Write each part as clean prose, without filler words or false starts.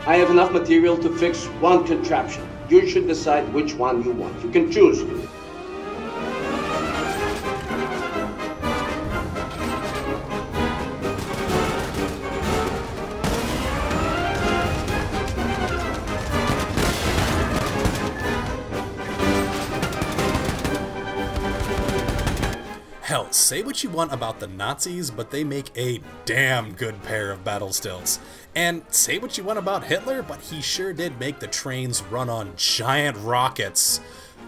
I have enough material to fix one contraption. You should decide which one you want. You can choose. Hell, say what you want about the Nazis, but they make a damn good pair of battle stilts. And say what you want about Hitler, but he sure did make the trains run on giant rockets.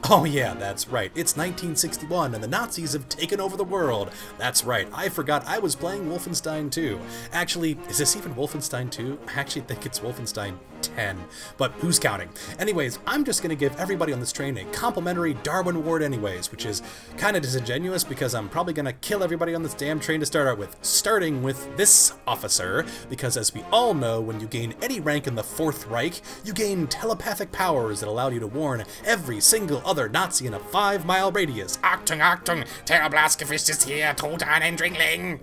Oh yeah, that's right, it's 1961 and the Nazis have taken over the world. That's right, I forgot I was playing Wolfenstein 2. Actually, is this even Wolfenstein 2? I actually think it's Wolfenstein 10, but who's counting? Anyways, I'm just gonna give everybody on this train a complimentary Darwin Award anyways, which is kinda disingenuous because I'm probably gonna kill everybody on this damn train to start out with, starting with this officer, because as we all know, when you gain any rank in the Fourth Reich, you gain telepathic powers that allow you to warn every single other Nazi in a 5-mile radius. Achtung, Achtung, Terrorblasgewicht ist hier, tot ein Eindringling!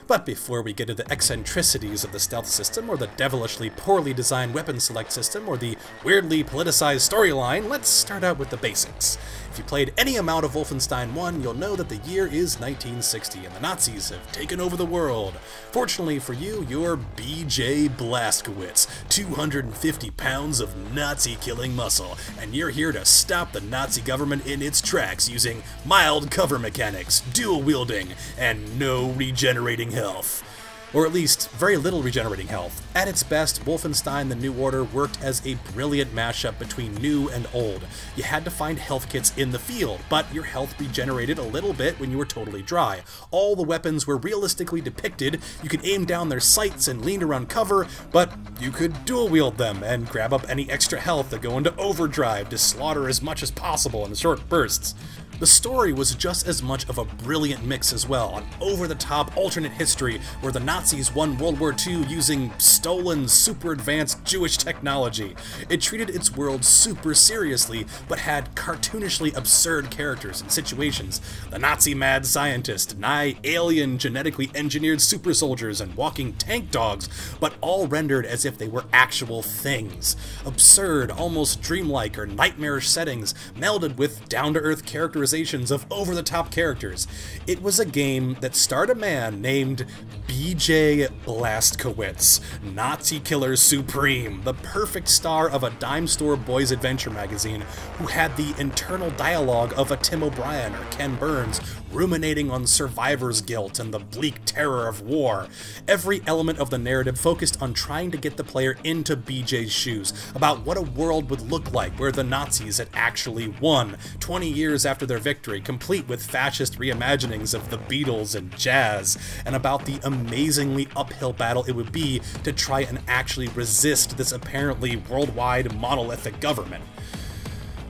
But before we get into the eccentricities of the stealth system, or the devilishly poorly designed weapon select system, or the weirdly politicized storyline, let's start out with the basics. If you played any amount of Wolfenstein 1, you'll know that the year is 1960 and the Nazis have taken over the world. Fortunately for you, you're B.J. Blazkowicz, 250 pounds of Nazi-killing muscle, and you're here to stop the Nazi government in its tracks using mild cover mechanics, dual wielding, and no regenerating health. Or at least, very little regenerating health. At its best, Wolfenstein The New Order worked as a brilliant mashup between new and old. You had to find health kits in the field, but your health regenerated a little bit when you were totally dry. All the weapons were realistically depicted, you could aim down their sights and lean around cover, but you could dual wield them and grab up any extra health to go into overdrive to slaughter as much as possible in short bursts. The story was just as much of a brilliant mix as well, an over-the-top alternate history where the Nazis won World War II using stolen, super-advanced Jewish technology. It treated its world super seriously, but had cartoonishly absurd characters and situations. The Nazi mad scientist, nigh alien genetically engineered super soldiers, and walking tank dogs, but all rendered as if they were actual things. Absurd, almost dreamlike or nightmarish settings, melded with down-to-earth characterizations of over-the-top characters. It was a game that starred a man named B.J. Blazkowicz, Nazi killer supreme, the perfect star of a dime store boys adventure magazine, who had the internal dialogue of a Tim O'Brien or Ken Burns, ruminating on survivor's guilt and the bleak terror of war. Every element of the narrative focused on trying to get the player into BJ's shoes, about what a world would look like where the Nazis had actually won, 20 years after their victory, complete with fascist reimaginings of the Beatles and jazz, and about the amazingly uphill battle it would be to try and actually resist this apparently worldwide monolithic government.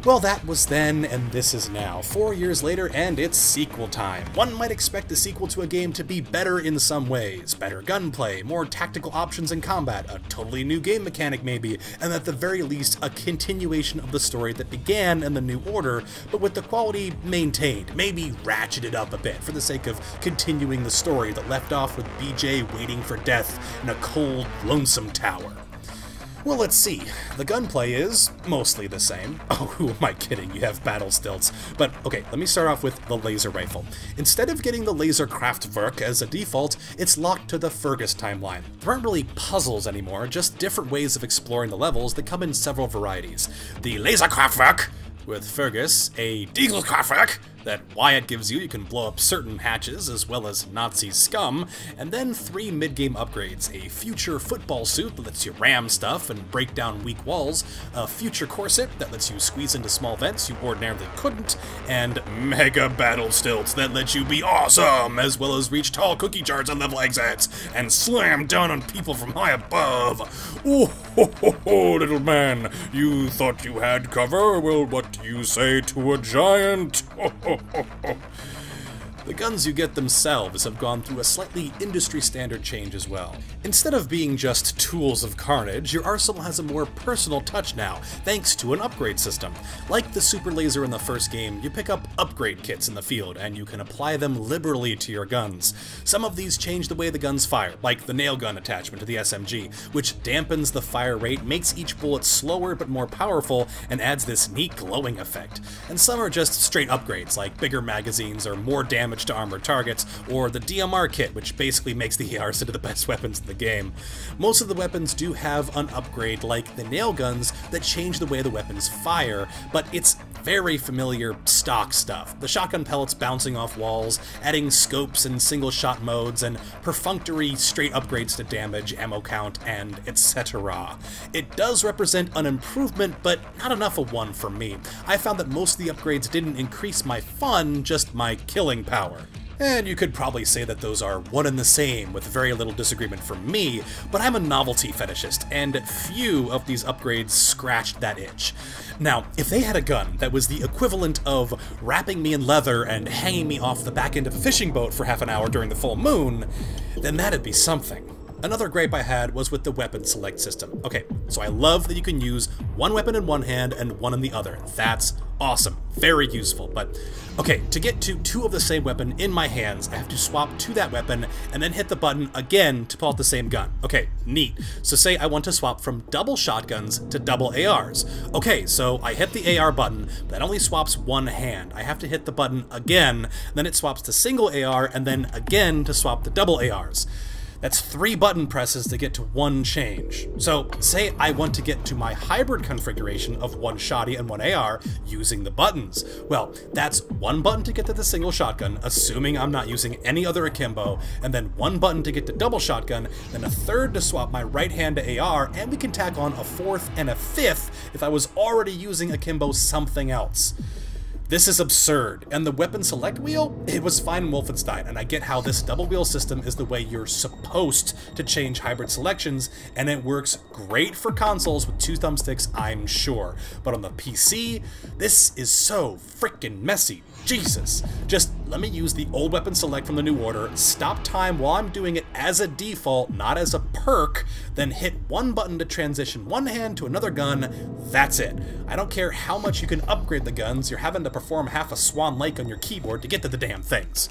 Well, that was then, and this is now. 4 years later, and it's sequel time. One might expect a sequel to a game to be better in some ways. Better gunplay, more tactical options in combat, a totally new game mechanic maybe, and at the very least, a continuation of the story that began in The New Order, but with the quality maintained, maybe ratcheted up a bit for the sake of continuing the story that left off with BJ waiting for death in a cold, lonesome tower. Well, let's see. The gunplay is mostly the same. Oh, who am I kidding? You have battle stilts. But okay, let me start off with the laser rifle. Instead of getting the laser Kraftwerk as a default, it's locked to the Fergus timeline. There aren't really puzzles anymore, just different ways of exploring the levels that come in several varieties. The laser Kraftwerk with Fergus, a Diesel Kraftwerk that Wyatt gives you can blow up certain hatches as well as Nazi scum, and then 3 mid-game upgrades, a future football suit that lets you ram stuff and break down weak walls, a future corset that lets you squeeze into small vents you ordinarily couldn't, and mega battle stilts that let you be awesome, as well as reach tall cookie jars on level exits, and slam down on people from high above. Oh, ho, ho, ho, little man, you thought you had cover? Well, what do you say to a giant? Ho, ho, ho, ho. The guns you get themselves have gone through a slightly industry-standard change as well. Instead of being just tools of carnage, your arsenal has a more personal touch now, thanks to an upgrade system. Like the super laser in the first game, you pick up upgrade kits in the field, and you can apply them liberally to your guns. Some of these change the way the guns fire, like the nail gun attachment to the SMG, which dampens the fire rate, makes each bullet slower but more powerful, and adds this neat glowing effect. And some are just straight upgrades, like bigger magazines or more damage to armored targets, or the DMR kit, which basically makes the ARs into the best weapons in the game. Most of the weapons do have an upgrade, like the nail guns, that change the way the weapons fire, but it's very familiar stock stuff. The shotgun pellets bouncing off walls, adding scopes and single-shot modes, and perfunctory straight upgrades to damage, ammo count, and etc. It does represent an improvement, but not enough of one for me. I found that most of the upgrades didn't increase my fun, just my killing power. And you could probably say that those are one and the same, with very little disagreement from me, but I'm a novelty fetishist, and few of these upgrades scratched that itch. Now, if they had a gun that was the equivalent of wrapping me in leather and hanging me off the back end of a fishing boat for half an hour during the full moon, then that'd be something. Another gripe I had was with the weapon select system. Okay, so I love that you can use one weapon in one hand and one in the other. That's awesome. Very useful. But, okay, to get to two of the same weapon in my hands, I have to swap to that weapon and then hit the button again to pull out the same gun. Okay, neat. So say I want to swap from double shotguns to double ARs. Okay, so I hit the AR button, but that only swaps one hand. I have to hit the button again, then it swaps to single AR, and then again to swap to double ARs. That's 3 button presses to get to one change. So, say I want to get to my hybrid configuration of one shotty and one AR using the buttons. Well, that's 1 button to get to the single shotgun, assuming I'm not using any other akimbo, and then 1 button to get to double shotgun, then a 3rd to swap my right hand to AR, and we can tack on a 4th and a 5th if I was already using akimbo something else. This is absurd, and the weapon select wheel? It was fine in Wolfenstein, and I get how this double wheel system is the way you're supposed to change hybrid selections, and it works great for consoles with 2 thumbsticks, I'm sure. But on the PC, this is so frickin' messy. Jesus. Just let me use the old weapon select from the new order, stop time while I'm doing it as a default, not as a perk, then hit 1 button to transition one hand to another gun. That's it. I don't care how much you can upgrade the guns, you're having to perform half a Swan Lake on your keyboard to get to the damn things.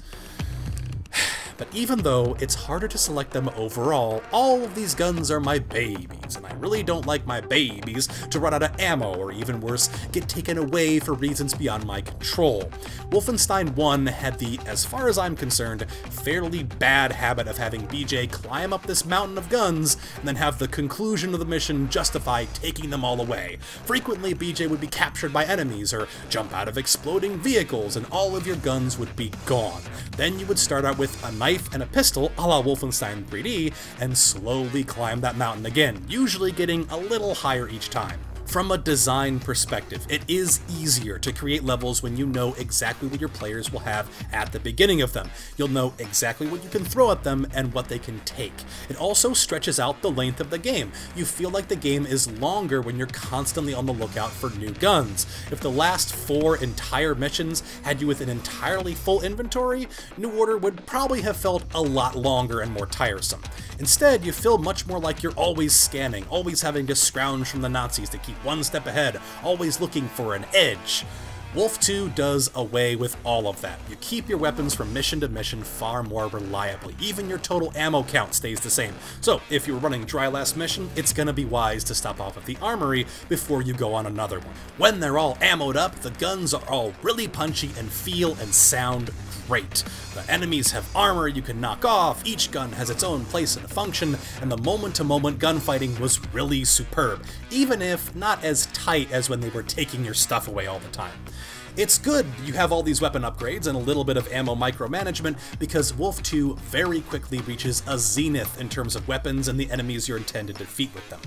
But even though it's harder to select them overall, all of these guns are my babies, and I really don't like my babies to run out of ammo, or even worse, get taken away for reasons beyond my control. Wolfenstein 1 had the, as far as I'm concerned, fairly bad habit of having BJ climb up this mountain of guns, and then have the conclusion of the mission justify taking them all away. Frequently, BJ would be captured by enemies, or jump out of exploding vehicles, and all of your guns would be gone. Then you would start out with a knife and a pistol, a la Wolfenstein 3D, and slowly climb that mountain again, usually getting a little higher each time. From a design perspective, it is easier to create levels when you know exactly what your players will have at the beginning of them. You'll know exactly what you can throw at them and what they can take. It also stretches out the length of the game. You feel like the game is longer when you're constantly on the lookout for new guns. If the last 4 entire missions had you with an entirely full inventory, New Order would probably have felt a lot longer and more tiresome. Instead, you feel much more like you're always scanning, always having to scrounge from the Nazis to keep one step ahead, always looking for an edge. Wolf 2 does away with all of that. You keep your weapons from mission to mission far more reliably. Even your total ammo count stays the same. So if you're running dry last mission, it's gonna be wise to stop off at the armory before you go on another one. When they're all ammoed up, the guns are all really punchy and feel and sound great. The enemies have armor you can knock off, each gun has its own place and function, and the moment-to-moment gunfighting was really superb, even if not as tight as when they were taking your stuff away all the time. It's good you have all these weapon upgrades and a little bit of ammo micromanagement, because Wolf 2 very quickly reaches a zenith in terms of weapons and the enemies you're intended to defeat with them.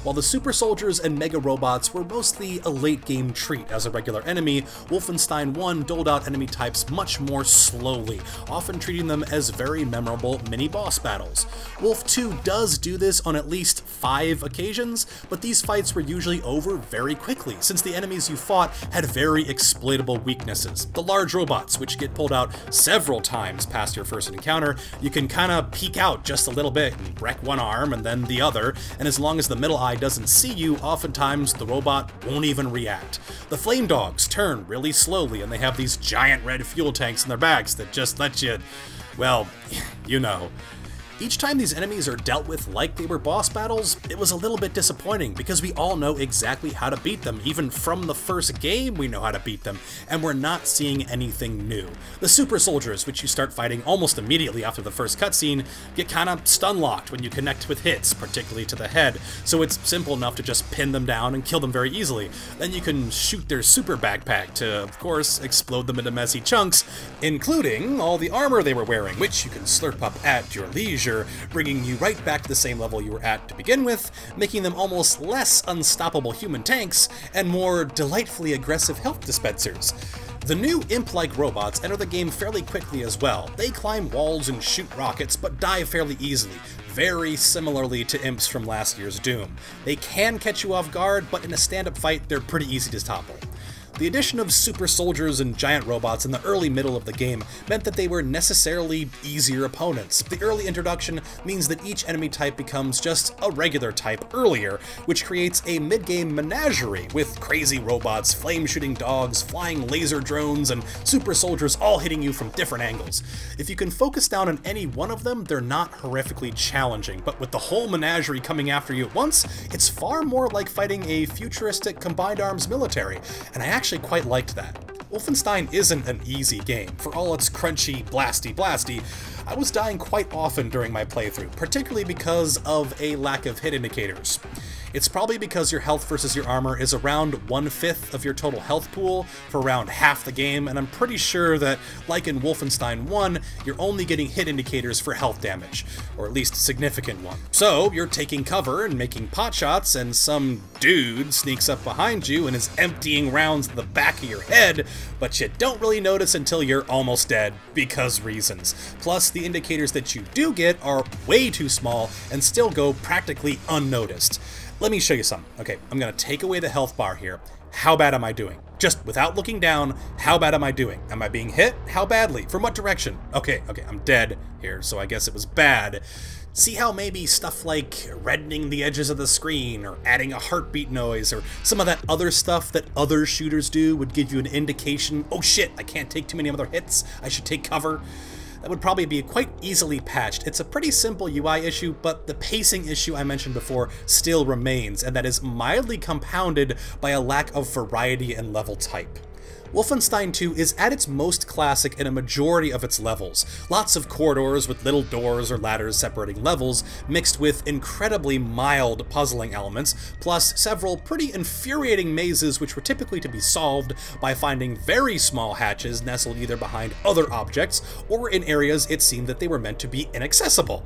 While the super soldiers and mega robots were mostly a late game treat as a regular enemy, Wolfenstein 1 doled out enemy types much more slowly, often treating them as very memorable mini-boss battles. Wolf 2 does do this on at least 5 occasions, but these fights were usually over very quickly, since the enemies you fought had very exploitative unavoidable weaknesses. The large robots, which get pulled out several times past your first encounter, you can kinda peek out just a little bit and wreck one arm and then the other, and as long as the middle eye doesn't see you, oftentimes the robot won't even react. The flame dogs turn really slowly, and they have these giant red fuel tanks in their backs that just let you, well, you know. Each time these enemies are dealt with like they were boss battles, it was a little bit disappointing because we all know exactly how to beat them. Even from the first game we know how to beat them, and we're not seeing anything new. The super soldiers, which you start fighting almost immediately after the first cutscene, get kinda stun-locked when you connect with hits, particularly to the head, so it's simple enough to just pin them down and kill them very easily. Then you can shoot their super backpack to, of course, explode them into messy chunks, including all the armor they were wearing, which you can slurp up at your leisure, bringing you right back to the same level you were at to begin with, making them almost less unstoppable human tanks and more delightfully aggressive health dispensers. The new imp-like robots enter the game fairly quickly as well. They climb walls and shoot rockets, but die fairly easily, very similarly to imps from last year's Doom. They can catch you off guard, but in a stand-up fight, they're pretty easy to topple. The addition of super soldiers and giant robots in the early middle of the game meant that they were necessarily easier opponents. The early introduction means that each enemy type becomes just a regular type earlier, which creates a mid-game menagerie with crazy robots, flame-shooting dogs, flying laser drones, and super soldiers all hitting you from different angles. If you can focus down on any one of them, they're not horrifically challenging, but with the whole menagerie coming after you at once, it's far more like fighting a futuristic combined arms military, and I actually quite liked that. Wolfenstein isn't an easy game. For all its crunchy, blasty, I was dying quite often during my playthrough, particularly because of a lack of hit indicators. It's probably because your health versus your armor is around 1/5 of your total health pool for around half the game, and I'm pretty sure that, like in Wolfenstein 1, you're only getting hit indicators for health damage, or at least a significant one. So you're taking cover and making pot shots, and some dude sneaks up behind you and is emptying rounds in the back of your head, but you don't really notice until you're almost dead, because reasons. Plus, the indicators that you do get are way too small and still go practically unnoticed. Let me show you some. Okay, I'm gonna take away the health bar here. How bad am I doing? Just without looking down, how bad am I doing? Am I being hit? How badly? From what direction? Okay, I'm dead here, so I guess it was bad. See how maybe stuff like reddening the edges of the screen, or adding a heartbeat noise, or some of that other stuff that other shooters do would give you an indication, oh shit, I can't take too many other hits, I should take cover. That would probably be quite easily patched. It's a pretty simple UI issue, but the pacing issue I mentioned before still remains, and that is mildly compounded by a lack of variety and level type. Wolfenstein 2 is at its most classic in a majority of its levels. Lots of corridors with little doors or ladders separating levels, mixed with incredibly mild puzzling elements, plus several pretty infuriating mazes which were typically to be solved by finding very small hatches nestled either behind other objects or in areas it seemed that they were meant to be inaccessible.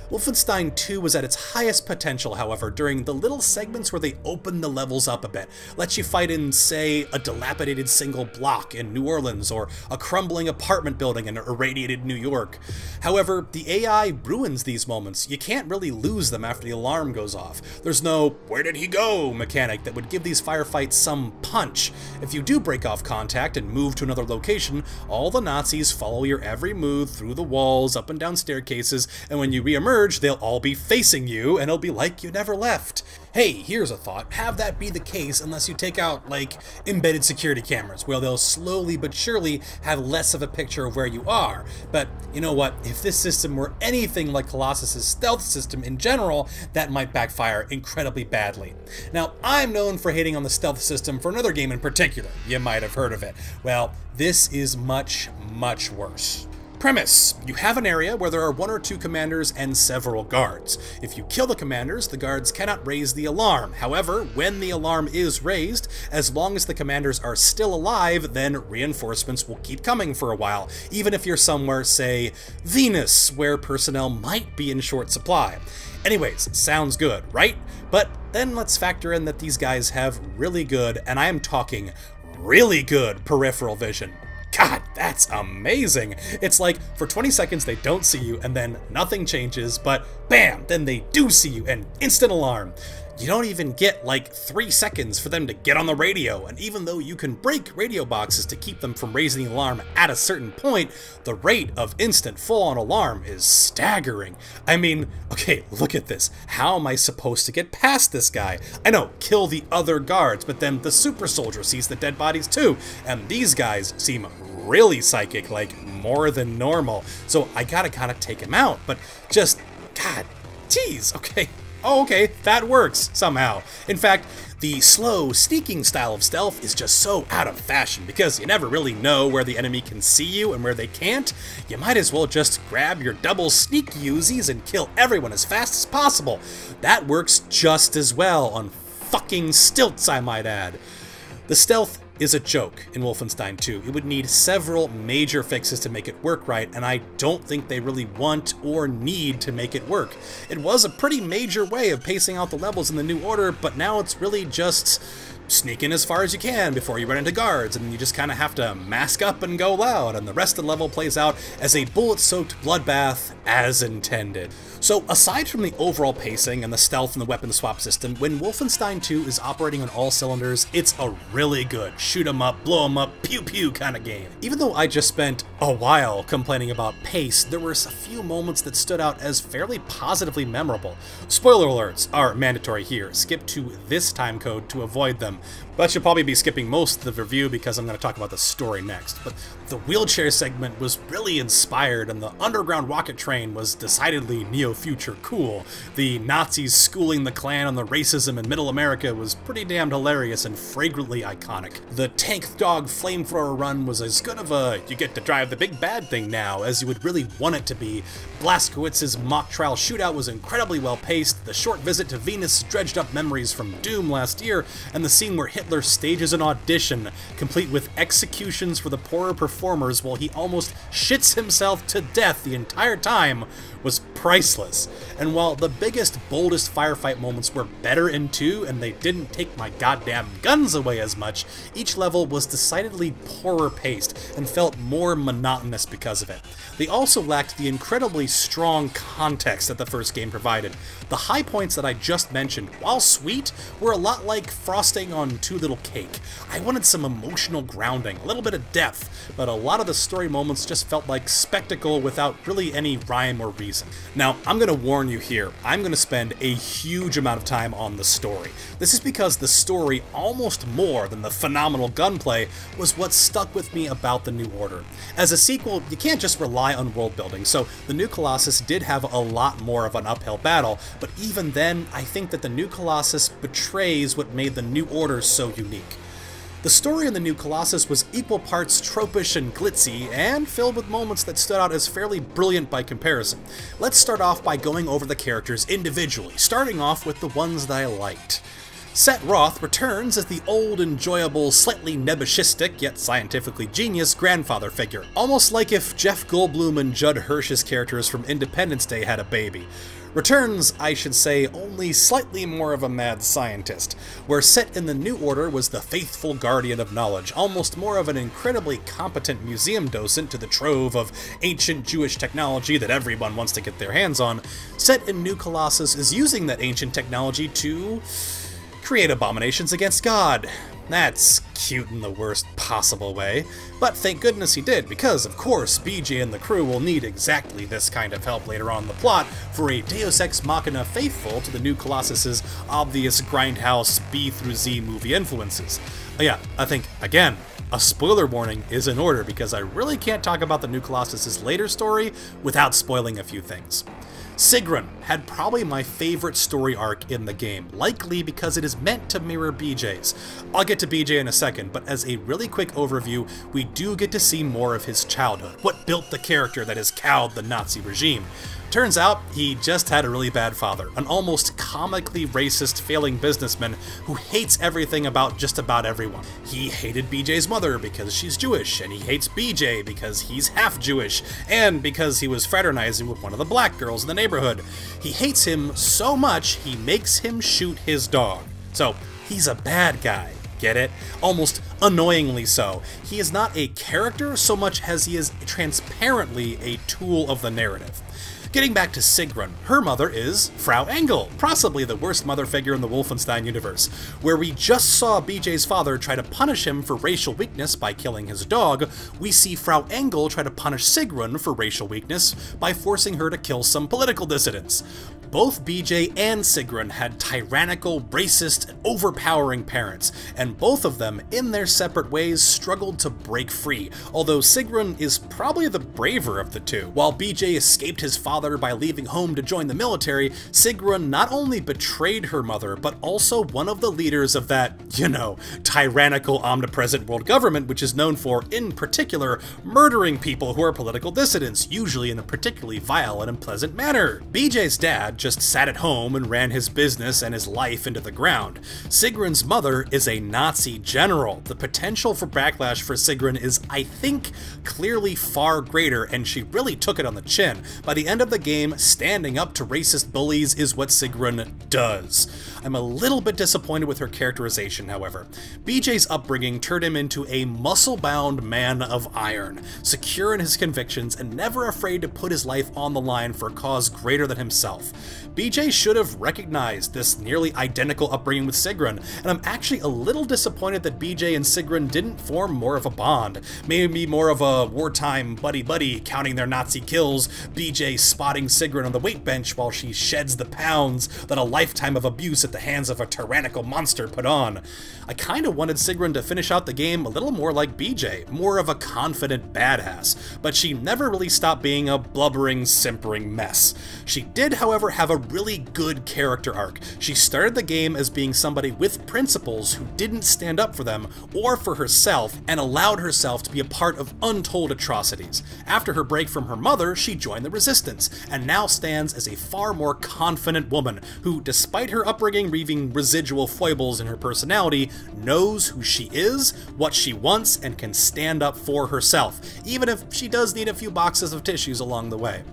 Wolfenstein 2 was at its highest potential, however, during the little segments where they opened the levels up a bit, let you fight in, say, a dilapidated single block in New Orleans, or a crumbling apartment building in irradiated New York. However, the AI ruins these moments. You can't really lose them after the alarm goes off. There's no "where did he go" mechanic that would give these firefights some punch. If you do break off contact and move to another location, all the Nazis follow your every move through the walls, up and down staircases, and when you re-emerge, they'll all be facing you, and it'll be like you never left. Hey, here's a thought. Have that be the case unless you take out, like, embedded security cameras, where they'll slowly but surely have less of a picture of where you are. But, you know what? If this system were anything like Colossus' stealth system in general, that might backfire incredibly badly. Now, I'm known for hating on the stealth system for another game in particular. You might have heard of it. Well, this is much, much worse. Premise: you have an area where there are 1 or 2 commanders and several guards. If you kill the commanders, the guards cannot raise the alarm. However, when the alarm is raised, as long as the commanders are still alive, then reinforcements will keep coming for a while, even if you're somewhere, say, Venus, where personnel might be in short supply. Anyways, sounds good, right? But then let's factor in that these guys have really good, and I am talking really good, peripheral vision. God, that's amazing! It's like, for 20 seconds they don't see you, and then nothing changes, but bam, then they do see you, and instant alarm. You don't even get like 3 seconds for them to get on the radio, and even though you can break radio boxes to keep them from raising the alarm at a certain point, the rate of instant full-on alarm is staggering. I mean, okay, look at this. How am I supposed to get past this guy? I know, kill the other guards, but then the super soldier sees the dead bodies too, and these guys seem really psychic, like more than normal, so I gotta kind of take him out, but just, god, jeez, okay. Oh, okay, that works, somehow. In fact, the slow, sneaking style of stealth is just so out of fashion because you never really know where the enemy can see you and where they can't. You might as well just grab your double sneak Uzis and kill everyone as fast as possible. That works just as well on fucking stilts, I might add. The stealth is a joke in Wolfenstein 2. It would need several major fixes to make it work right, and I don't think they really want or need to make it work. It was a pretty major way of pacing out the levels in the New Order, but now it's really just sneak in as far as you can before you run into guards, and you just kind of have to mask up and go loud, and the rest of the level plays out as a bullet-soaked bloodbath as intended. So aside from the overall pacing and the stealth and the weapon swap system, when Wolfenstein 2 is operating on all cylinders, it's a really good shoot 'em up, blow 'em up, pew pew kind of game. Even though I just spent a while complaining about pace, there were a few moments that stood out as fairly positively memorable. Spoiler alerts are mandatory here. Skip to this timecode to avoid them. But you'll probably be skipping most of the review because I'm going to talk about the story next. But the wheelchair segment was really inspired, and the underground rocket train was decidedly neo-future cool. The Nazis schooling the Klan on the racism in Middle America was pretty damned hilarious and fragrantly iconic. The tank dog flamethrower run was as good of a you get to drive the big bad thing now as you would really want it to be. Blazkowicz's mock trial shootout was incredibly well paced. The short visit to Venus dredged up memories from Doom last year, and the scene where Hitler stages an audition, complete with executions for the poorer performers while he almost shits himself to death the entire time, was priceless. And while the biggest, boldest firefight moments were better in 2 and they didn't take my goddamn guns away as much, each level was decidedly poorer paced and felt more monotonous because of it. They also lacked the incredibly strong context that the first game provided. The high points that I just mentioned, while sweet, were a lot like frosting on too little cake. I wanted some emotional grounding, a little bit of depth, but a lot of the story moments just felt like spectacle without really any rhyme or reason. Now, I'm going to warn you here, I'm going to spend a huge amount of time on the story. This is because the story, almost more than the phenomenal gunplay, was what stuck with me about the New Order. As a sequel, you can't just rely on world building, so the new Colossus did have a lot more of an uphill battle, but even then, I think that the new Colossus betrays what made the New Order so unique. The story in the new Colossus was equal parts tropish and glitzy, and filled with moments that stood out as fairly brilliant by comparison. Let's start off by going over the characters individually, starting off with the ones that I liked. Set Roth returns as the old, enjoyable, slightly nebuchadnezzar yet scientifically genius grandfather figure, almost like if Jeff Goldblum and Judd Hirsch's characters from Independence Day had a baby. Returns, I should say, only slightly more of a mad scientist, where Set in the New Order was the faithful guardian of knowledge, almost more of an incredibly competent museum docent to the trove of ancient Jewish technology that everyone wants to get their hands on. Set in New Colossus is using that ancient technology to create abominations against God. That's cute in the worst possible way, but thank goodness he did, because of course BJ and the crew will need exactly this kind of help later on in the plot for a Deus Ex Machina faithful to the new Colossus's obvious grindhouse B through Z movie influences. Yeah, I think, again, a spoiler warning is in order because I really can't talk about the new Colossus's later story without spoiling a few things. Sigrun had probably my favorite story arc in the game, likely because it is meant to mirror BJ's. I'll get to BJ in a second, but as a really quick overview, we do get to see more of his childhood, what built the character that has cowed the Nazi regime. Turns out, he just had a really bad father, an almost comically racist failing businessman who hates everything about just about everyone. He hated BJ's mother because she's Jewish, and he hates BJ because he's half Jewish, and because he was fraternizing with one of the black girls in the neighborhood. He hates him so much, he makes him shoot his dog. So, he's a bad guy. Get it? Almost annoyingly so. He is not a character so much as he is transparently a tool of the narrative. Getting back to Sigrun, her mother is Frau Engel, possibly the worst mother figure in the Wolfenstein universe, where we just saw BJ's father try to punish him for racial weakness by killing his dog. We see Frau Engel try to punish Sigrun for racial weakness by forcing her to kill some political dissidents. Both BJ and Sigrun had tyrannical, racist, and overpowering parents, and both of them, in their separate ways, struggled to break free, although Sigrun is probably the braver of the two. While BJ escaped his father by leaving home to join the military, Sigrun not only betrayed her mother, but also one of the leaders of that, you know, tyrannical, omnipresent world government, which is known for, in particular, murdering people who are political dissidents, usually in a particularly vile and unpleasant manner. BJ's dad just sat at home and ran his business and his life into the ground. Sigrun's mother is a Nazi general. The potential for backlash for Sigrun is, I think, clearly far greater, and she really took it on the chin. By the end of the game, standing up to racist bullies is what Sigrun does. I'm a little bit disappointed with her characterization, however. BJ's upbringing turned him into a muscle-bound man of iron, secure in his convictions and never afraid to put his life on the line for a cause greater than himself. BJ should have recognized this nearly identical upbringing with Sigrun, and I'm actually a little disappointed that BJ and Sigrun didn't form more of a bond. Maybe more of a wartime buddy-buddy, counting their Nazi kills, BJ spotting Sigrun on the weight bench while she sheds the pounds that a lifetime of abuse at the hands of a tyrannical monster put on. I kinda wanted Sigrun to finish out the game a little more like BJ, more of a confident badass, but she never really stopped being a blubbering, simpering mess. She did, however, have a really good character arc. She started the game as being somebody with principles who didn't stand up for them or for herself and allowed herself to be a part of untold atrocities. After her break from her mother, she joined the resistance and now stands as a far more confident woman who, despite her upbringing leaving residual foibles in her personality, knows who she is, what she wants, and can stand up for herself, even if she does need a few boxes of tissues along the way.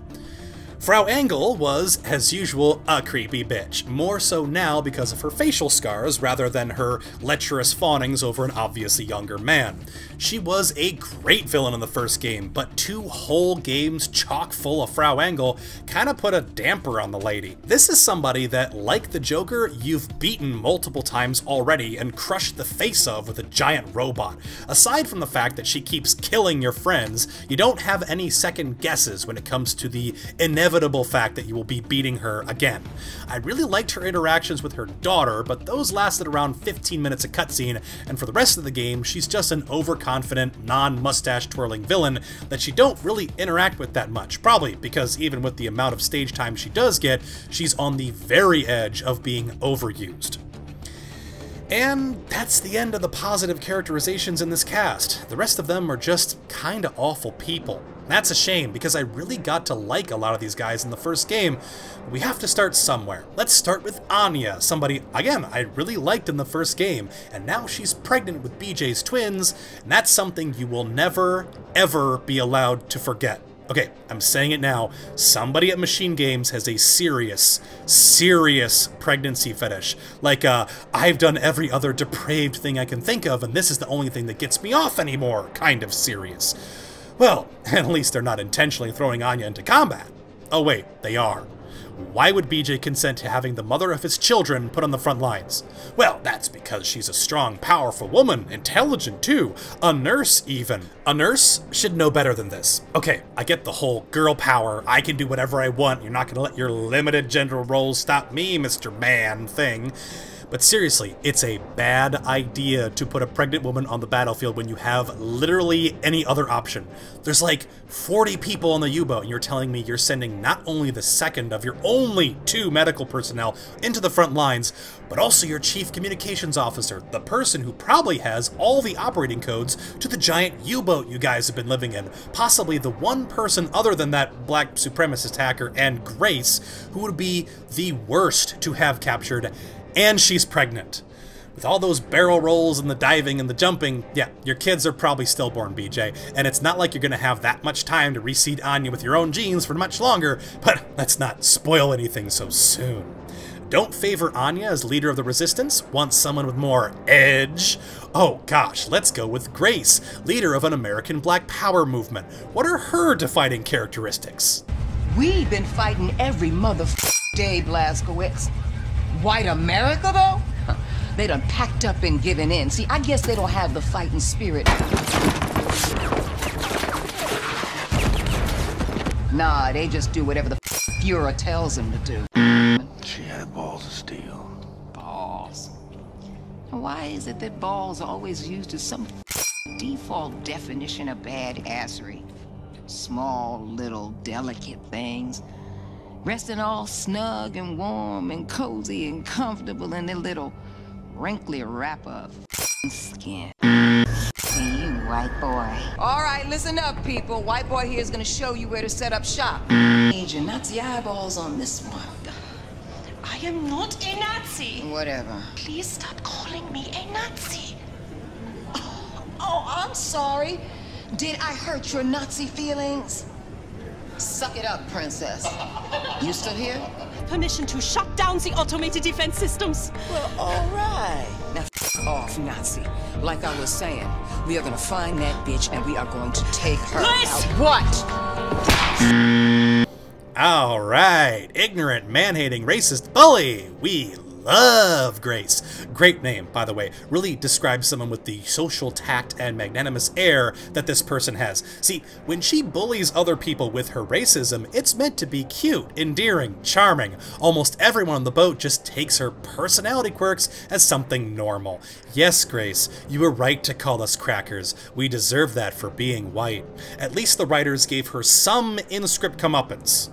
Frau Engel was, as usual, a creepy bitch, more so now because of her facial scars rather than her lecherous fawnings over an obviously younger man. She was a great villain in the first game, but 2 whole games chock full of Frau Engel kinda put a damper on the lady. This is somebody that, like the Joker, you've beaten multiple times already and crushed the face of with a giant robot. Aside from the fact that she keeps killing your friends, you don't have any second guesses when it comes to the inevitable fact that you will be beating her again. I really liked her interactions with her daughter, but those lasted around 15 minutes a cutscene, and for the rest of the game, she's just an overconfident, non-mustache twirling villain that you don't really interact with that much, probably because even with the amount of stage time she does get, she's on the very edge of being overused. And that's the end of the positive characterizations in this cast. The rest of them are just kinda awful people. That's a shame, because I really got to like a lot of these guys in the first game. But we have to start somewhere. Let's start with Anya, somebody, again, I really liked in the first game, and now she's pregnant with BJ's twins, and that's something you will never, ever be allowed to forget. Okay, I'm saying it now, somebody at Machine Games has a serious pregnancy fetish. Like, I've done every other depraved thing I can think of, and this is the only thing that gets me off anymore, kind of serious. Well, at least they're not intentionally throwing Anya into combat. Oh wait, they are. Why would BJ consent to having the mother of his children put on the front lines? Well, that's because she's a strong, powerful woman, intelligent too, a nurse even. A nurse should know better than this. Okay, I get the whole girl power, I can do whatever I want, you're not gonna let your limited gender roles stop me, Mr. Man thing. But seriously, it's a bad idea to put a pregnant woman on the battlefield when you have literally any other option. There's like 40 people on the U-boat, and you're telling me you're sending not only the second of your only 2 medical personnel into the front lines, but also your chief communications officer, the person who probably has all the operating codes to the giant U-boat you guys have been living in. Possibly the one person other than that black supremacist hacker and Grace who would be the worst to have captured. And she's pregnant. With all those barrel rolls and the diving and the jumping, yeah, your kids are probably stillborn, BJ, and it's not like you're gonna have that much time to reseed Anya with your own genes for much longer, but let's not spoil anything so soon. Don't favor Anya as leader of the resistance? Want someone with more edge? Oh gosh, let's go with Grace, leader of an American Black Power movement. What are her defining characteristics? We've been fighting every day, Blazkowicz. White America, though? They done packed up and given in. See, I guess they don't have the fighting spirit. Nah, they just do whatever the Fuhrer tells them to do. She had balls of steel. Balls. Why is it that balls are always used as some default definition of badassery? Small, little, delicate things. Resting all snug and warm and cozy and comfortable in their little wrinkly wrapper of skin. Hey, you white boy. All right, listen up, people. White boy here is gonna show you where to set up shop. Need your Nazi eyeballs on this one. I am not a Nazi. Whatever. Please stop calling me a Nazi. Oh, I'm sorry. Did I hurt your Nazi feelings? Suck it up, princess. You still here? Permission to shut down the automated defense systems. Well, all right. Now, off, Nazi. Like I was saying, we are gonna find that bitch and we are going to take her Grace! out. What? Alright, ignorant, man-hating, racist bully! We love Grace. Great name, by the way. Really describes someone with the social tact and magnanimous air that this person has. See, when she bullies other people with her racism, it's meant to be cute, endearing, charming. Almost everyone on the boat just takes her personality quirks as something normal. Yes, Grace, you were right to call us crackers. We deserve that for being white. At least the writers gave her some in-script comeuppance.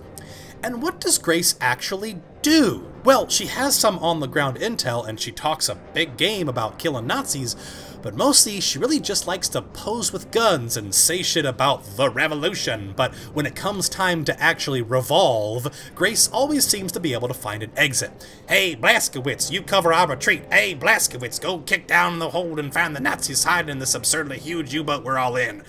And what does Grace actually do? Well, she has some on-the-ground intel and she talks a big game about killing Nazis, but mostly she really just likes to pose with guns and say shit about the revolution. But when it comes time to actually revolve, Grace always seems to be able to find an exit. Hey, Blazkowicz, you cover our retreat. Hey, Blazkowicz, go kick down the hold and find the Nazis hiding in this absurdly huge U-boat we're all in.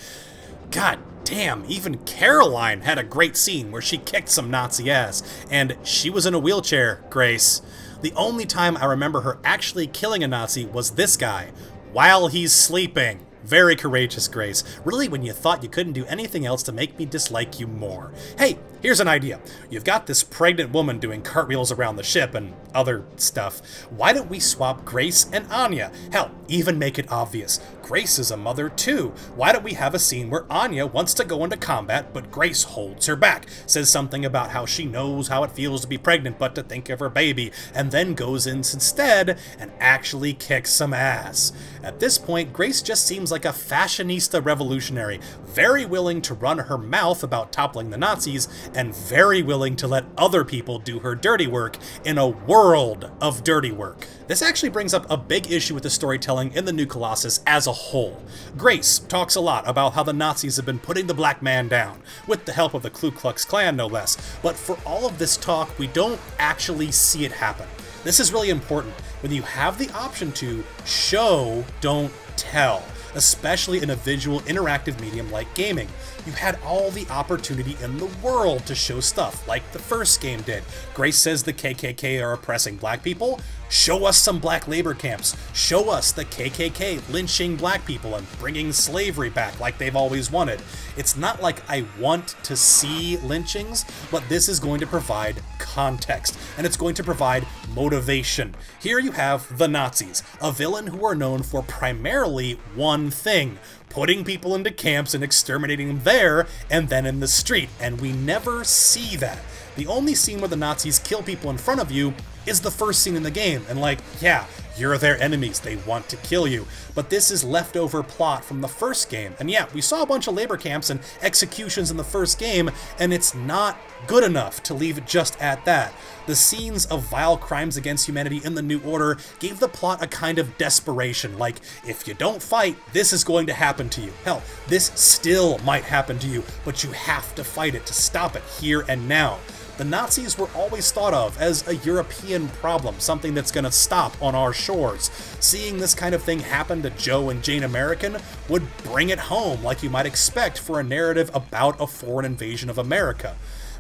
God damn, even Caroline had a great scene where she kicked some Nazi ass, and she was in a wheelchair, Grace. The only time I remember her actually killing a Nazi was this guy, while he's sleeping. Very courageous, Grace. Really, when you thought you couldn't do anything else to make me dislike you more. Hey, here's an idea. You've got this pregnant woman doing cartwheels around the ship and other stuff. Why don't we swap Grace and Anya? Hell, even make it obvious. Grace is a mother too. Why don't we have a scene where Anya wants to go into combat, but Grace holds her back, says something about how she knows how it feels to be pregnant but to think of her baby, and then goes in instead and actually kicks some ass. At this point, Grace just seems like a fashionista revolutionary, very willing to run her mouth about toppling the Nazis, and very willing to let other people do her dirty work in a world of dirty work. This actually brings up a big issue with the storytelling in the new Colossus as a whole. Grace talks a lot about how the Nazis have been putting the black man down, with the help of the Ku Klux Klan no less, but for all of this talk, we don't actually see it happen. This is really important. When you have the option to show, don't tell, especially in a visual interactive medium like gaming. You had all the opportunity in the world to show stuff, like the first game did. Grace says the KKK are oppressing black people. Show us some black labor camps. Show us the KKK lynching black people and bringing slavery back like they've always wanted. It's not like I want to see lynchings, but this is going to provide context, and it's going to provide motivation. Here you have the Nazis, a villain who are known for primarily one thing: putting people into camps and exterminating them there and then in the street, and we never see that. The only scene where the Nazis kill people in front of you is the first scene in the game, and like, yeah, you're their enemies, they want to kill you. But this is leftover plot from the first game, and yeah, we saw a bunch of labor camps and executions in the first game, and it's not good enough to leave it just at that. The scenes of vile crimes against humanity in the New Order gave the plot a kind of desperation, like, if you don't fight, this is going to happen to you. Hell, this still might happen to you, but you have to fight it to stop it here and now. The Nazis were always thought of as a European problem, something that's gonna stop on our shores. Seeing this kind of thing happen to Joe and Jane American would bring it home like you might expect for a narrative about a foreign invasion of America.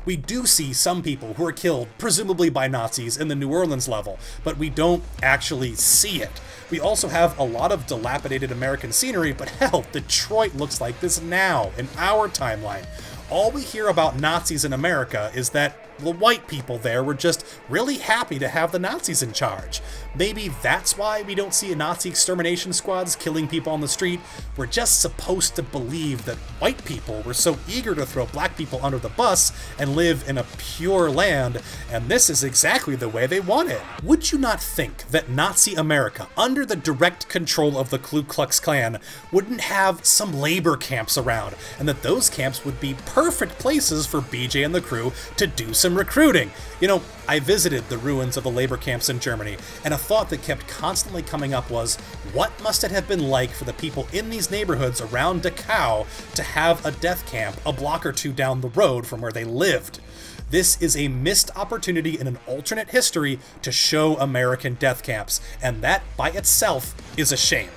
We do see some people who are killed, presumably by Nazis, in the New Orleans level, but we don't actually see it. We also have a lot of dilapidated American scenery, but hell, Detroit looks like this now, in our timeline. All we hear about Nazis in America is that the white people there were just really happy to have the Nazis in charge. Maybe that's why we don't see Nazi extermination squads killing people on the street. We're just supposed to believe that white people were so eager to throw black people under the bus and live in a pure land, and this is exactly the way they want it. Would you not think that Nazi America, under the direct control of the Ku Klux Klan, wouldn't have some labor camps around, and that those camps would be perfect places for BJ and the crew to do some recruiting? You know, I visited the ruins of the labor camps in Germany, and a thought that kept constantly coming up was, what must it have been like for the people in these neighborhoods around Dachau to have a death camp a block or two down the road from where they lived? This is a missed opportunity in an alternate history to show American death camps, and that by itself is a shame.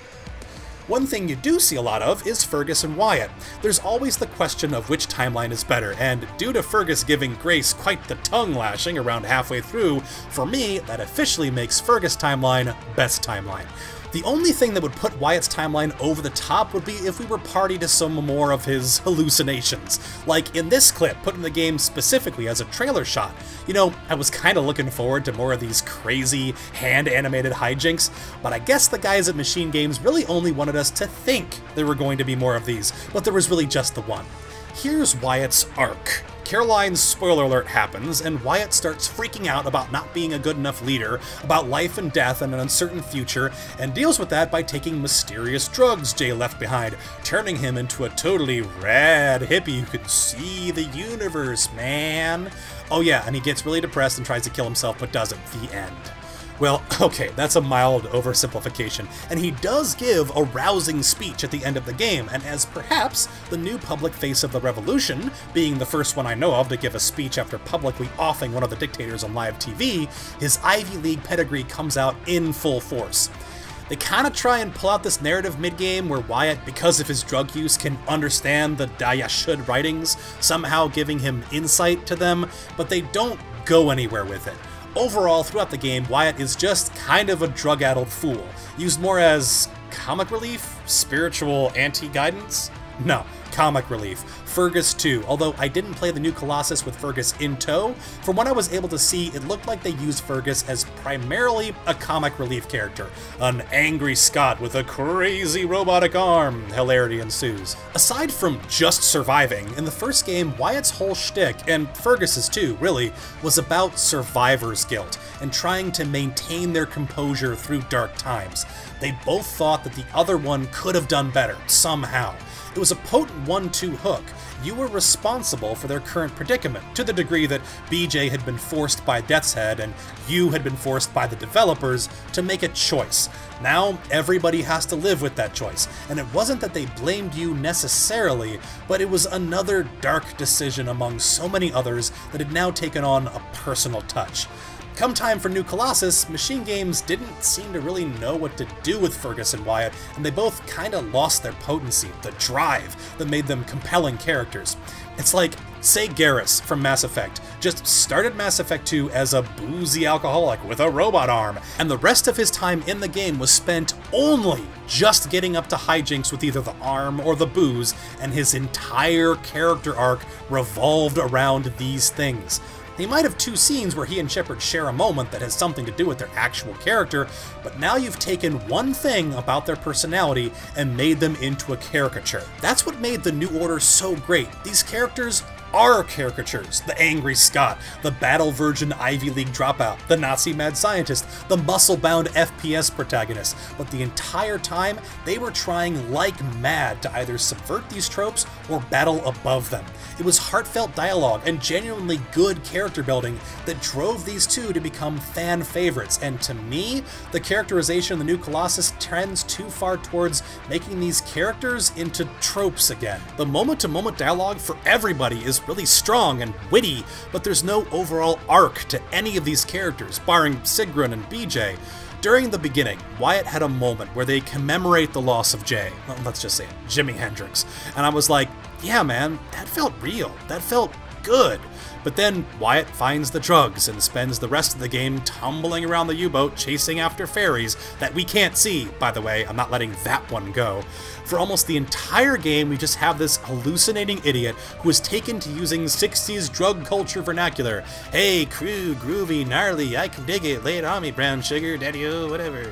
One thing you do see a lot of is Fergus and Wyatt. There's always the question of which timeline is better, and due to Fergus giving Grace quite the tongue lashing around halfway through, for me, that officially makes Fergus' timeline best timeline. The only thing that would put Wyatt's timeline over the top would be if we were party to some more of his hallucinations, like in this clip, put in the game specifically as a trailer shot. You know, I was kinda looking forward to more of these crazy, hand-animated hijinks, but I guess the guys at Machine Games really only wanted us to think there were going to be more of these, but there was really just the one. Here's Wyatt's arc. Caroline's spoiler alert happens, and Wyatt starts freaking out about not being a good enough leader, about life and death and an uncertain future, and deals with that by taking mysterious drugs Jay left behind, turning him into a totally rad hippie who could see the universe, man. Oh yeah, and he gets really depressed and tries to kill himself, but doesn't. The end. Well, okay, that's a mild oversimplification, and he does give a rousing speech at the end of the game, and as perhaps the new public face of the revolution, being the first one I know of to give a speech after publicly offing one of the dictators on live TV, his Ivy League pedigree comes out in full force. They kind of try and pull out this narrative mid-game where Wyatt, because of his drug use, can understand the Dayashud writings, somehow giving him insight to them, but they don't go anywhere with it. Overall, throughout the game, Wyatt is just kind of a drug-addled fool, used more as comic relief? Spiritual anti-guidance? No, comic relief. Fergus too, although I didn't play the new Colossus with Fergus in tow. From what I was able to see, it looked like they used Fergus as primarily a comic relief character. An angry Scot with a crazy robotic arm. Hilarity ensues. Aside from just surviving, in the first game, Wyatt's whole shtick, and Fergus's too, really, was about survivor's guilt and trying to maintain their composure through dark times. They both thought that the other one could have done better, somehow. It was a potent 1-2 hook. You were responsible for their current predicament, to the degree that BJ had been forced by Death's Head and you had been forced by the developers to make a choice. Now, everybody has to live with that choice, and it wasn't that they blamed you necessarily, but it was another dark decision among so many others that had now taken on a personal touch. Come time for New Colossus, Machine Games didn't seem to really know what to do with Fergus and Wyatt, and they both kinda lost their potency, the drive that made them compelling characters. It's like, say Garrus from Mass Effect just started Mass Effect 2 as a boozy alcoholic with a robot arm, and the rest of his time in the game was spent only just getting up to hijinks with either the arm or the booze, and his entire character arc revolved around these things. They might have two scenes where he and Shepard share a moment that has something to do with their actual character, but now you've taken one thing about their personality and made them into a caricature. That's what made the New Order so great. These characters are caricatures. The angry Scot, the battle virgin Ivy League dropout, the Nazi mad scientist, the muscle-bound FPS protagonist. But the entire time, they were trying like mad to either subvert these tropes or battle above them. It was heartfelt dialogue and genuinely good character building that drove these two to become fan favorites, and to me, the characterization of the new Colossus trends too far towards making these characters into tropes again. The moment-to-moment dialogue for everybody is really strong and witty, but there's no overall arc to any of these characters, barring Sigrun and BJ. During the beginning, Wyatt had a moment where they commemorate the loss of Jay, well, let's just say Jimi Hendrix, and I was like, yeah man, that felt real, that felt good. But then Wyatt finds the drugs and spends the rest of the game tumbling around the U-boat chasing after fairies that we can't see, by the way. I'm not letting that one go. For almost the entire game, we just have this hallucinating idiot who is taken to using 60s drug culture vernacular. Hey, crew, groovy, gnarly, I can dig it, lay it on me, brown sugar, daddy-o, whatever.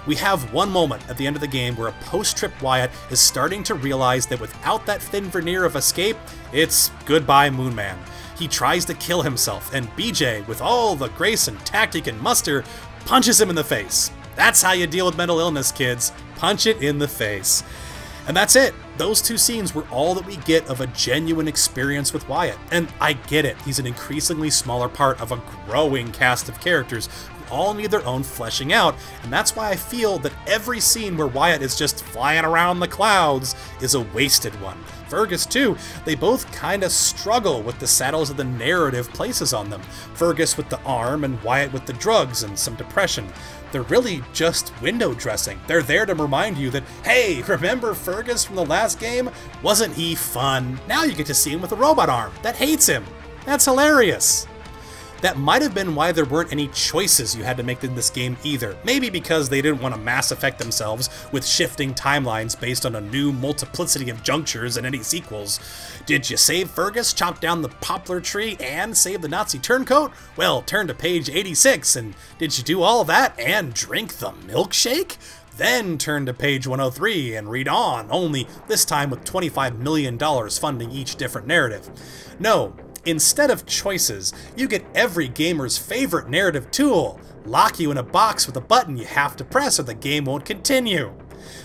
We have one moment at the end of the game where a post-trip Wyatt is starting to realize that without that thin veneer of escape, it's goodbye Moon Man. He tries to kill himself, and BJ, with all the grace and tactic and muster, punches him in the face. That's how you deal with mental illness, kids. Punch it in the face. And that's it. Those two scenes were all that we get of a genuine experience with Wyatt. And I get it, he's an increasingly smaller part of a growing cast of characters who all need their own fleshing out, and that's why I feel that every scene where Wyatt is just flying around the clouds is a wasted one. Fergus too, they both kinda struggle with the saddles of the narrative places on them. Fergus with the arm and Wyatt with the drugs and some depression. They're really just window dressing. They're there to remind you that, hey, remember Fergus from the last game? Wasn't he fun? Now you get to see him with a robot arm that hates him. That's hilarious. That might have been why there weren't any choices you had to make in this game either. Maybe because they didn't want to Mass Effect themselves with shifting timelines based on a new multiplicity of junctures in any sequels. Did you save Fergus, chop down the poplar tree, and save the Nazi turncoat? Well, turn to page 86, and did you do all of that and drink the milkshake? Then turn to page 103 and read on, only this time with $25 million funding each different narrative. No. Instead of choices, you get every gamer's favorite narrative tool, lock you in a box with a button you have to press or the game won't continue.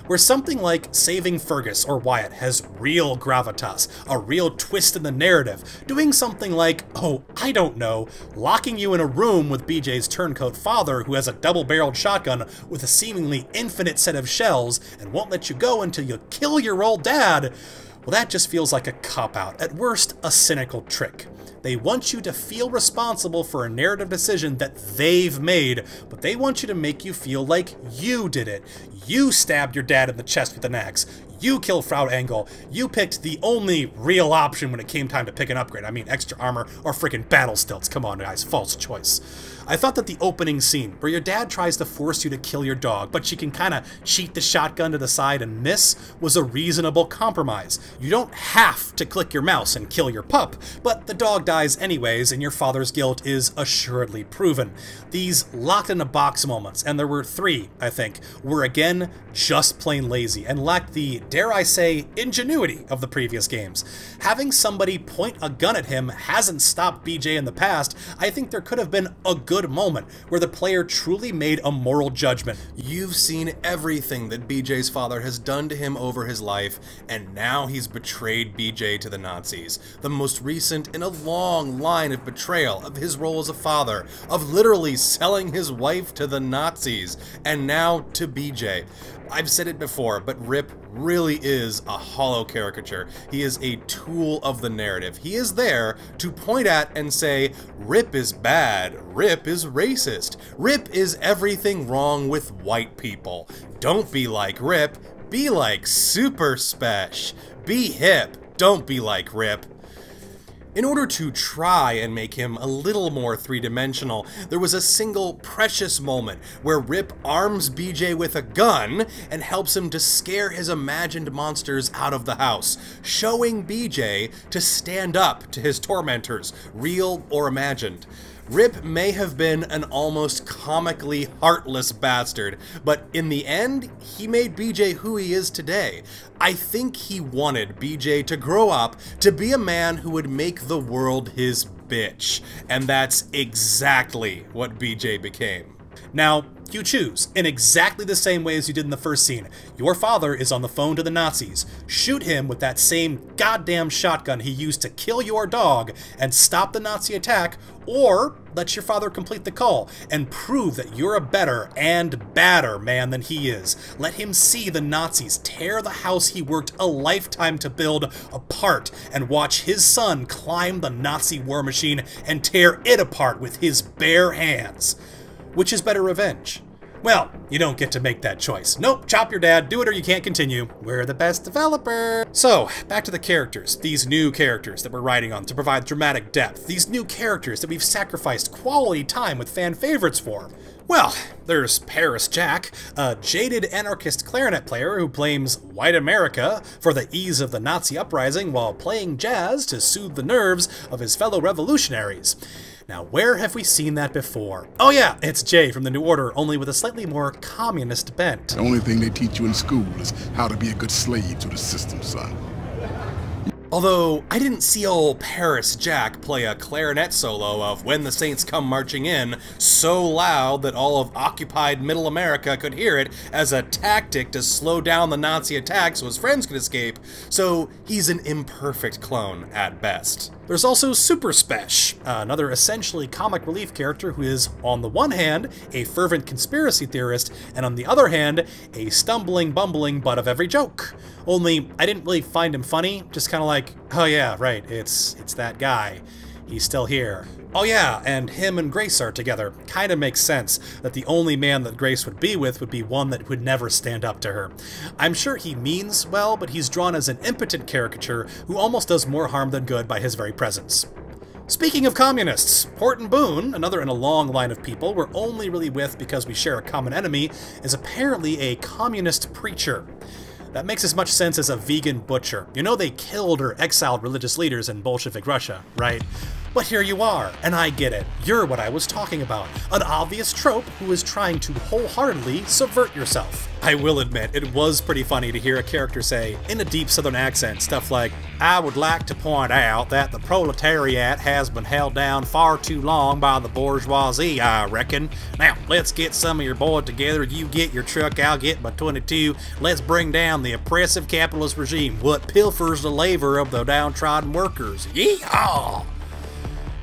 Where something like saving Fergus or Wyatt has real gravitas, a real twist in the narrative, doing something like, oh, I don't know, locking you in a room with BJ's turncoat father who has a double-barreled shotgun with a seemingly infinite set of shells and won't let you go until you kill your old dad. Well, that just feels like a cop-out, at worst, a cynical trick. They want you to feel responsible for a narrative decision that they've made, but they want you to make you feel like you did it. You stabbed your dad in the chest with an axe. You killed Frau Engel. You picked the only real option when it came time to pick an upgrade. I mean, extra armor or freaking battle stilts. Come on, guys, false choice. I thought that the opening scene, where your dad tries to force you to kill your dog, but you can kind of cheat the shotgun to the side and miss, was a reasonable compromise. You don't have to click your mouse and kill your pup, but the dog dies anyways, and your father's guilt is assuredly proven. These locked-in-a-box moments, and there were 3, I think, were again just plain lazy, and lacked the, dare I say, ingenuity of the previous games. Having somebody point a gun at him hasn't stopped BJ in the past. I think there could have been a good moment where the player truly made a moral judgment. You've seen everything that BJ's father has done to him over his life, and now he's betrayed BJ to the Nazis. The most recent in a long line of betrayal of his role as a father, of literally selling his wife to the Nazis, and now to BJ. I've said it before, but Rip really is a hollow caricature. He is a tool of the narrative. He is there to point at and say, Rip is bad, Rip is racist, Rip is everything wrong with white people. Don't be like Rip, be like Super Spesh. Be hip, don't be like Rip. In order to try and make him a little more three-dimensional, there was a single precious moment where Rip arms BJ with a gun and helps him to scare his imagined monsters out of the house, showing BJ to stand up to his tormentors, real or imagined. Rip may have been an almost comically heartless bastard, but in the end, he made BJ who he is today. I think he wanted BJ to grow up to be a man who would make the world his bitch, and that's exactly what BJ became. Now, you choose, in exactly the same way as you did in the first scene. Your father is on the phone to the Nazis. Shoot him with that same goddamn shotgun he used to kill your dog and stop the Nazi attack, or let your father complete the call and prove that you're a better and badder man than he is. Let him see the Nazis tear the house he worked a lifetime to build apart and watch his son climb the Nazi war machine and tear it apart with his bare hands. Which is better revenge? Well, you don't get to make that choice. Nope, chop your dad, do it or you can't continue. We're the best developer. So, back to the characters. These new characters that we're writing on to provide dramatic depth. These new characters that we've sacrificed quality time with fan favorites for. Well, there's Paris Jack, a jaded anarchist clarinet player who blames white America for the ease of the Nazi uprising while playing jazz to soothe the nerves of his fellow revolutionaries. Now, where have we seen that before? Oh yeah, it's Jay from the New Order, only with a slightly more communist bent. The only thing they teach you in school is how to be a good slave to the system, son. Although, I didn't see old Paris Jack play a clarinet solo of When the Saints Come Marching In so loud that all of occupied Middle America could hear it as a tactic to slow down the Nazi attack so his friends could escape, so he's an imperfect clone at best. There's also Super Spesh, another essentially comic relief character who is, on the one hand, a fervent conspiracy theorist, and on the other hand, a stumbling, bumbling butt of every joke. Only, I didn't really find him funny, just kinda like, oh yeah, right, it's that guy. He's still here. Oh yeah, and him and Grace are together. Kinda makes sense that the only man that Grace would be with would be one that would never stand up to her. I'm sure he means well, but he's drawn as an impotent caricature who almost does more harm than good by his very presence. Speaking of communists, Horton Boone, another in a long line of people we're only really with because we share a common enemy, is apparently a communist preacher. That makes as much sense as a vegan butcher. You know they killed or exiled religious leaders in Bolshevik Russia, right? But here you are, and I get it. You're what I was talking about. An obvious trope who is trying to wholeheartedly subvert yourself. I will admit, it was pretty funny to hear a character say, in a deep southern accent, stuff like, I would like to point out that the proletariat has been held down far too long by the bourgeoisie, I reckon. Now, let's get some of your boys together. You get your truck, I'll get my 22. Let's bring down the oppressive capitalist regime, what pilfers the labor of the downtrodden workers. Yeehaw!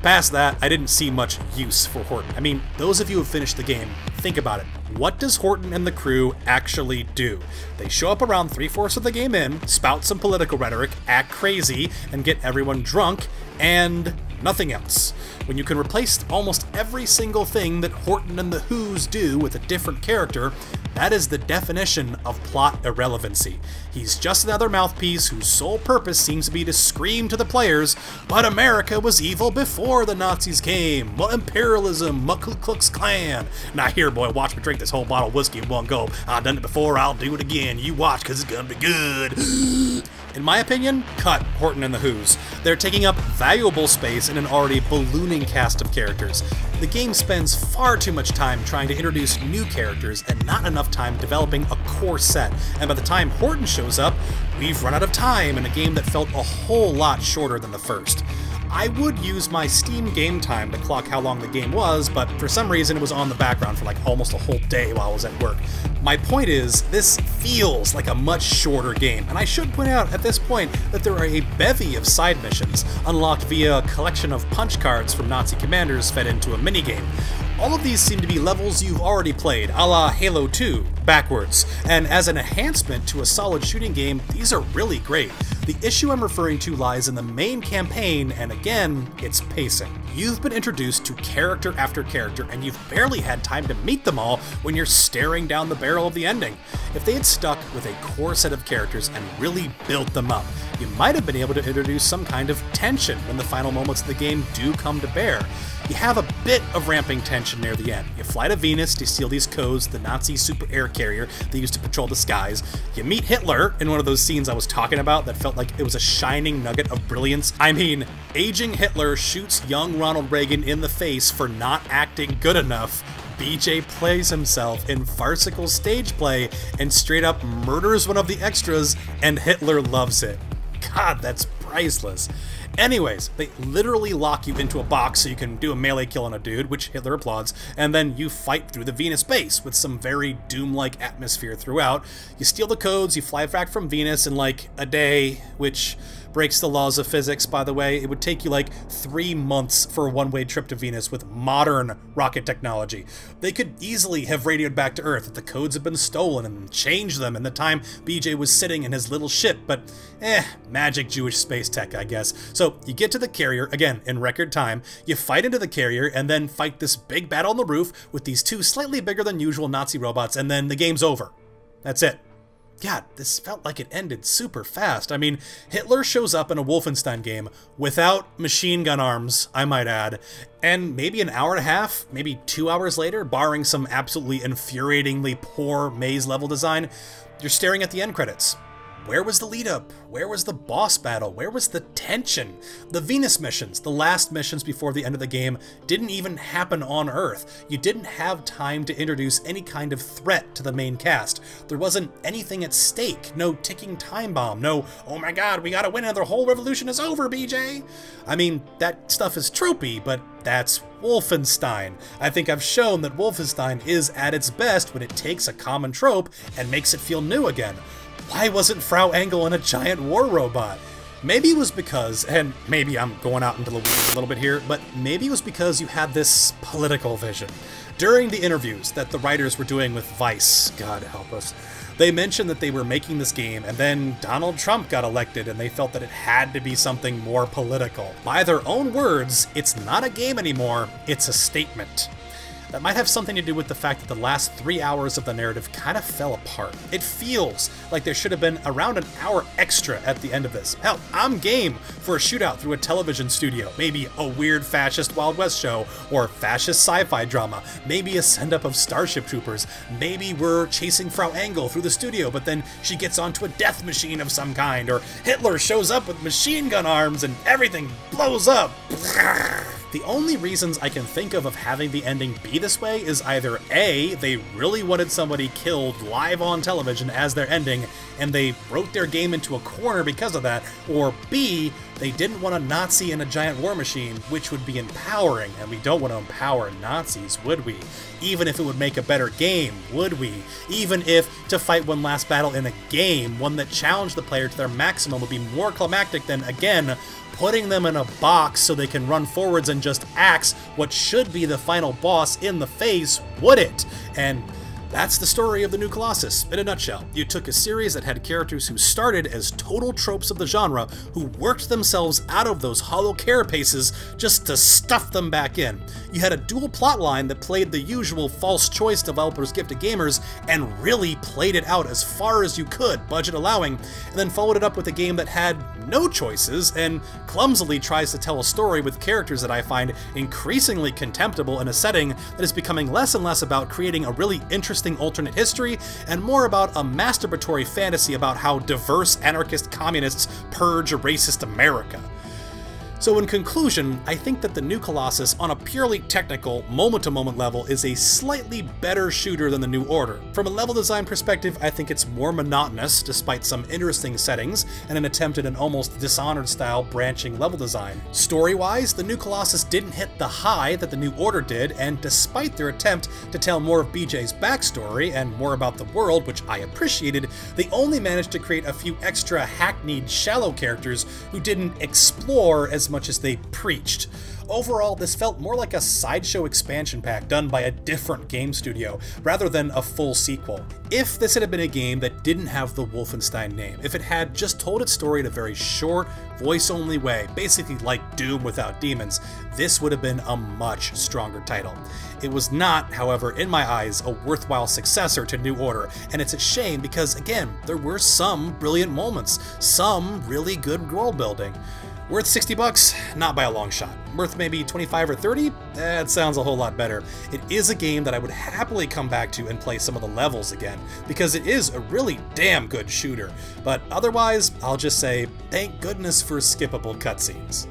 Past that, I didn't see much use for Horton. I mean, those of you who finished the game, think about it. What does Horton and the crew actually do? They show up around 3/4 of the game in, spout some political rhetoric, act crazy, and get everyone drunk, and nothing else. When you can replace almost every single thing that Horton and the Who's do with a different character, that is the definition of plot irrelevancy. He's just another mouthpiece whose sole purpose seems to be to scream to the players, but America was evil before the Nazis came. What imperialism, what Ku Klux Klan. Now here, boy, watch me drink this whole bottle of whiskey in one go. I've done it before, I'll do it again. You watch, cause it's gonna be good. In my opinion, cut Horton and the Who's. They're taking up valuable space in an already ballooning cast of characters. The game spends far too much time trying to introduce new characters and not enough time developing a core set, and by the time Horton shows up, we've run out of time in a game that felt a whole lot shorter than the first. I would use my Steam game time to clock how long the game was, but for some reason it was on the background for like almost a whole day while I was at work. My point is, this feels like a much shorter game, and I should point out at this point that there are a bevy of side missions, unlocked via a collection of punch cards from Nazi commanders fed into a minigame. All of these seem to be levels you've already played, a la Halo 2, backwards, and as an enhancement to a solid shooting game, these are really great. The issue I'm referring to lies in the main campaign, and again, it's pacing. You've been introduced to character after character, and you've barely had time to meet them all when you're staring down the barrel of the ending. If they had stuck with a core set of characters and really built them up, you might have been able to introduce some kind of tension when the final moments of the game do come to bear. You have a bit of ramping tension near the end. You fly to Venus to steal these codes, the Nazi super air carrier they used to patrol the skies. You meet Hitler in one of those scenes I was talking about that felt like it was a shining nugget of brilliance. I mean, aging Hitler shoots young Ronald Reagan in the face for not acting good enough. BJ plays himself in farcical stage play and straight up murders one of the extras, and Hitler loves it. God, that's priceless. Anyways, they literally lock you into a box so you can do a melee kill on a dude, which Hitler applauds, and then you fight through the Venus base with some very Doom-like atmosphere throughout. You steal the codes, you fly back from Venus in like a day, which breaks the laws of physics, by the way. It would take you like 3 months for a one-way trip to Venus with modern rocket technology. They could easily have radioed back to Earth if the codes had been stolen and changed them in the time BJ was sitting in his little ship, but magic Jewish space tech, I guess. So you get to the carrier, again, in record time, you fight into the carrier, and then fight this big battle on the roof with these 2 slightly bigger than usual Nazi robots, and then the game's over. That's it. God, this felt like it ended super fast. I mean, Hitler shows up in a Wolfenstein game without machine gun arms, I might add, and maybe an hour and a half, maybe 2 hours later, barring some absolutely infuriatingly poor maze level design, you're staring at the end credits. Where was the lead up? Where was the boss battle? Where was the tension? The Venus missions, the last missions before the end of the game, didn't even happen on Earth. You didn't have time to introduce any kind of threat to the main cast. There wasn't anything at stake. No ticking time bomb. No, oh my god, we gotta win and the whole revolution is over, BJ. I mean, that stuff is tropey, but that's Wolfenstein. I think I've shown that Wolfenstein is at its best when it takes a common trope and makes it feel new again. Why wasn't Frau Engel in a giant war robot? Maybe it was because, and maybe I'm going out into the weeds a little bit here, but maybe it was because you had this political vision. During the interviews that the writers were doing with Vice, God help us, they mentioned that they were making this game and then Donald Trump got elected and they felt that it had to be something more political. By their own words, it's not a game anymore, it's a statement. That might have something to do with the fact that the last 3 hours of the narrative kind of fell apart. It feels like there should have been around an hour extra at the end of this. Hell, I'm game for a shootout through a television studio, maybe a weird fascist Wild West show, or fascist sci-fi drama, maybe a send-up of Starship Troopers, maybe we're chasing Frau Engel through the studio, but then she gets onto a death machine of some kind, or Hitler shows up with machine gun arms and everything blows up. The only reasons I can think of having the ending be this way is either A, they really wanted somebody killed live on television as their ending, and they wrote their game into a corner because of that, or B, they didn't want a Nazi in a giant war machine, which would be empowering, and we don't want to empower Nazis, would we? Even if it would make a better game, would we? Even if to fight one last battle in a game, one that challenged the player to their maximum, would be more climactic than, again, putting them in a box so they can run forwards and just axe what should be the final boss in the face, would it? And that's the story of the new Colossus, in a nutshell. You took a series that had characters who started as total tropes of the genre, who worked themselves out of those hollow carapaces just to stuff them back in. You had a dual plotline that played the usual false choice developers give to gamers, and really played it out as far as you could, budget allowing, and then followed it up with a game that had no choices, and clumsily tries to tell a story with characters that I find increasingly contemptible in a setting that is becoming less and less about creating a really interesting alternate history, and more about a masturbatory fantasy about how diverse anarchist communists purge a racist America. So in conclusion, I think that the new Colossus, on a purely technical, moment-to-moment level, is a slightly better shooter than the New Order. From a level design perspective, I think it's more monotonous, despite some interesting settings, and an attempt at an almost Dishonored-style branching level design. Story-wise, the new Colossus didn't hit the high that the New Order did, and despite their attempt to tell more of BJ's backstory, and more about the world, which I appreciated, they only managed to create a few extra hackneyed, shallow characters who didn't explore as much as they preached. Overall, this felt more like a sideshow expansion pack done by a different game studio, rather than a full sequel. If this had been a game that didn't have the Wolfenstein name, if it had just told its story in a very short, voice-only way, basically like Doom without demons, this would have been a much stronger title. It was not, however, in my eyes, a worthwhile successor to New Order, and it's a shame because, again, there were some brilliant moments, some really good world building. Worth $60? Not by a long shot. Worth maybe 25 or 30? That sounds a whole lot better. It is a game that I would happily come back to and play some of the levels again, because it is a really damn good shooter. But otherwise, I'll just say, thank goodness for skippable cutscenes.